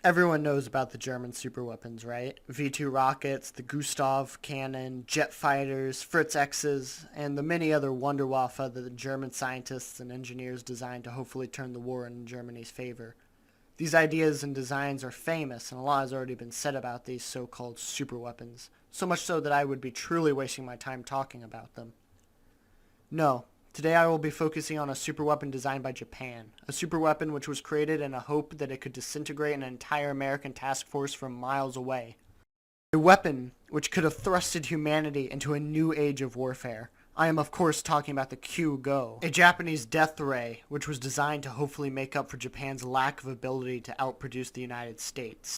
Everyone knows about the German superweapons, right? V-2 rockets, the Gustav cannon, jet fighters, Fritz X's, and the many other Wunderwaffe that the German scientists and engineers designed to hopefully turn the war in Germany's favor. These ideas and designs are famous, and a lot has already been said about these so-called superweapons, so much so that I would be truly wasting my time talking about them. No, today I will be focusing on a superweapon designed by Japan, a superweapon which was created in a hope that it could disintegrate an entire American task force from miles away. A weapon which could have thrusted humanity into a new age of warfare. I am of course talking about the Q-Go, a Japanese death ray which was designed to hopefully make up for Japan's lack of ability to outproduce the United States.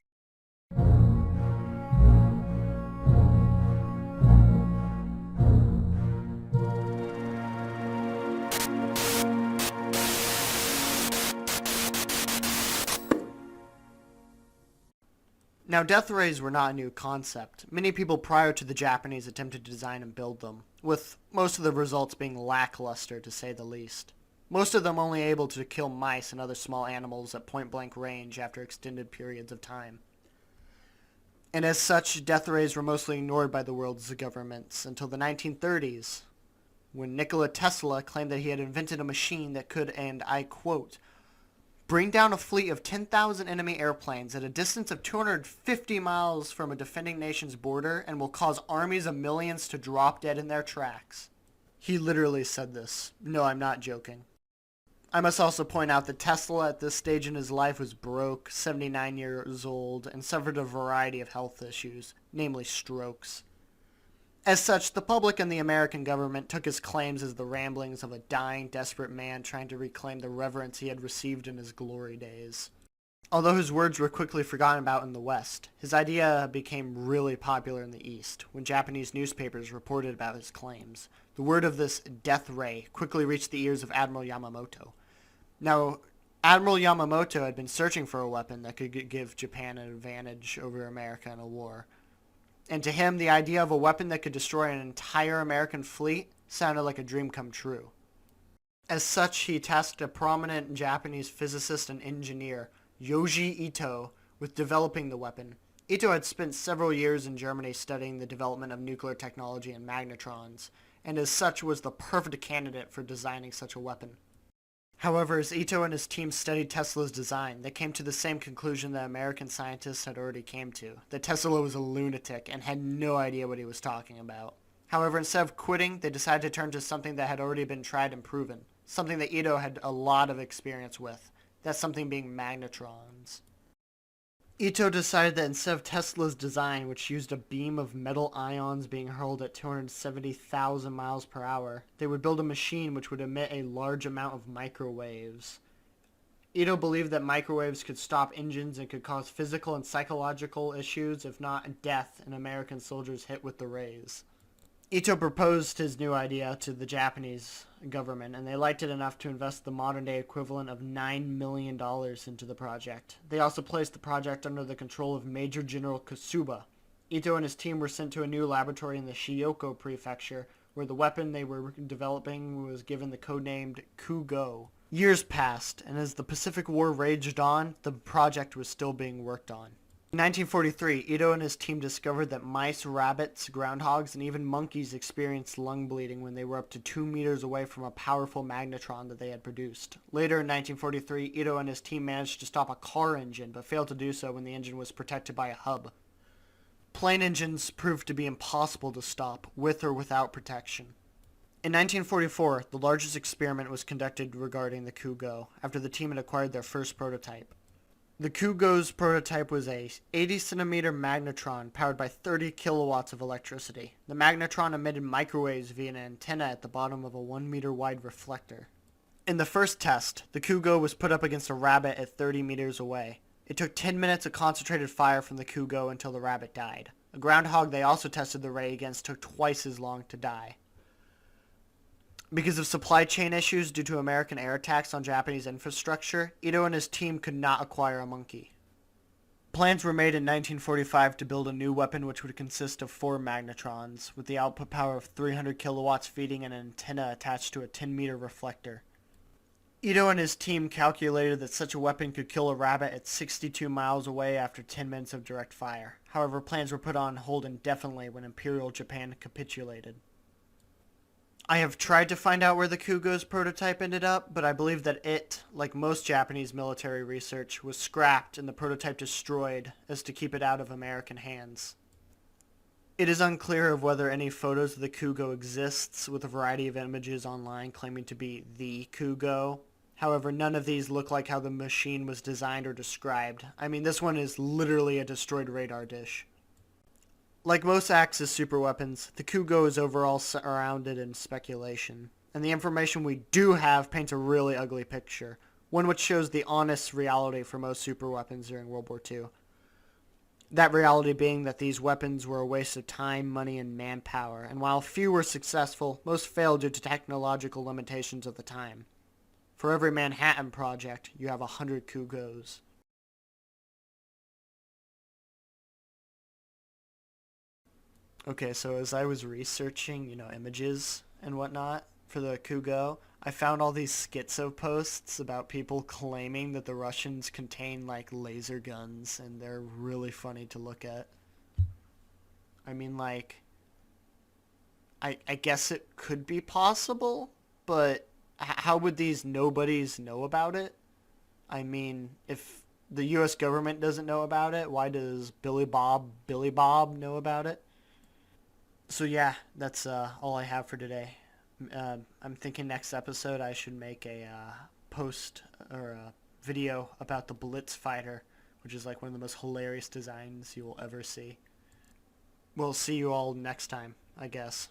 Now, death rays were not a new concept. Many people prior to the Japanese attempted to design and build them, with most of the results being lackluster to say the least. Most of them only able to kill mice and other small animals at point-blank range after extended periods of time. And as such, death rays were mostly ignored by the world's governments until the 1930s, when Nikola Tesla claimed that he had invented a machine that could, and I quote, bring down a fleet of 10,000 enemy airplanes at a distance of 250 miles from a defending nation's border and will cause armies of millions to drop dead in their tracks. He literally said this. No, I'm not joking. I must also point out that Tesla at this stage in his life was broke, 79 years old, and suffered a variety of health issues, namely strokes. As such, the public and the American government took his claims as the ramblings of a dying, desperate man trying to reclaim the reverence he had received in his glory days. Although his words were quickly forgotten about in the West, his idea became really popular in the East when Japanese newspapers reported about his claims. The word of this death ray quickly reached the ears of Admiral Yamamoto. Now, Admiral Yamamoto had been searching for a weapon that could give Japan an advantage over America in a war. And to him, the idea of a weapon that could destroy an entire American fleet sounded like a dream come true. As such, he tasked a prominent Japanese physicist and engineer, Yoji Ito, with developing the weapon. Ito had spent several years in Germany studying the development of nuclear technology and magnetrons, and as such was the perfect candidate for designing such a weapon. However, as Ito and his team studied Tesla's design, they came to the same conclusion that American scientists had already came to, that Tesla was a lunatic and had no idea what he was talking about. However, instead of quitting, they decided to turn to something that had already been tried and proven, something that Ito had a lot of experience with, that something being magnetrons. Ito decided that instead of Tesla's design, which used a beam of metal ions being hurled at 270,000 miles per hour, they would build a machine which would emit a large amount of microwaves. Ito believed that microwaves could stop engines and could cause physical and psychological issues, if not death, in American soldiers hit with the rays. Ito proposed his new idea to the Japanese government, and they liked it enough to invest the modern-day equivalent of $9 million into the project. They also placed the project under the control of Major General Kasuba. Ito and his team were sent to a new laboratory in the Shioko prefecture, where the weapon they were developing was given the codenamed Q-Go. Years passed, and as the Pacific War raged on, the project was still being worked on. In 1943, Ito and his team discovered that mice, rabbits, groundhogs, and even monkeys experienced lung bleeding when they were up to 2 meters away from a powerful magnetron that they had produced. Later in 1943, Ito and his team managed to stop a car engine, but failed to do so when the engine was protected by a hub. Plane engines proved to be impossible to stop, with or without protection. In 1944, the largest experiment was conducted regarding the Q-Go, after the team had acquired their first prototype. The Q-Go's prototype was a 80-centimeter magnetron powered by 30 kilowatts of electricity. The magnetron emitted microwaves via an antenna at the bottom of a 1-meter wide reflector. In the first test, the Q-Go was put up against a rabbit at 30 meters away. It took 10 minutes of concentrated fire from the Q-Go until the rabbit died. A groundhog they also tested the ray against took twice as long to die. Because of supply chain issues due to American air attacks on Japanese infrastructure, Ito and his team could not acquire a monkey. Plans were made in 1945 to build a new weapon which would consist of 4 magnetrons, with the output power of 300 kilowatts feeding an antenna attached to a 10-meter reflector. Ito and his team calculated that such a weapon could kill a rabbit at 62 miles away after 10 minutes of direct fire. However, plans were put on hold indefinitely when Imperial Japan capitulated. I have tried to find out where the Kugo's prototype ended up, but I believe that it, like most Japanese military research, was scrapped and the prototype destroyed as to keep it out of American hands. It is unclear of whether any photos of the Kugo exists, with a variety of images online claiming to be the Kugo. However, none of these look like how the machine was designed or described. I mean, this one is literally a destroyed radar dish. Like most Axis superweapons, the Kugo is overall surrounded in speculation, and the information we do have paints a really ugly picture, one which shows the honest reality for most superweapons during World War II. That reality being that these weapons were a waste of time, money, and manpower, and while few were successful, most failed due to technological limitations of the time. For every Manhattan Project, you have 100 Kugos. Okay, so as I was researching, images and whatnot for the Kugo, I found all these schizo posts about people claiming that the Russians contain, like, laser guns, and they're really funny to look at. I mean, like, I guess it could be possible, but how would these nobodies know about it? I mean, if the U.S. government doesn't know about it, why does Billy Bob know about it? So yeah, that's all I have for today. I'm thinking next episode I should make a post or a video about the Blitz fighter, which is like one of the most hilarious designs you will ever see. We'll see you all next time, I guess.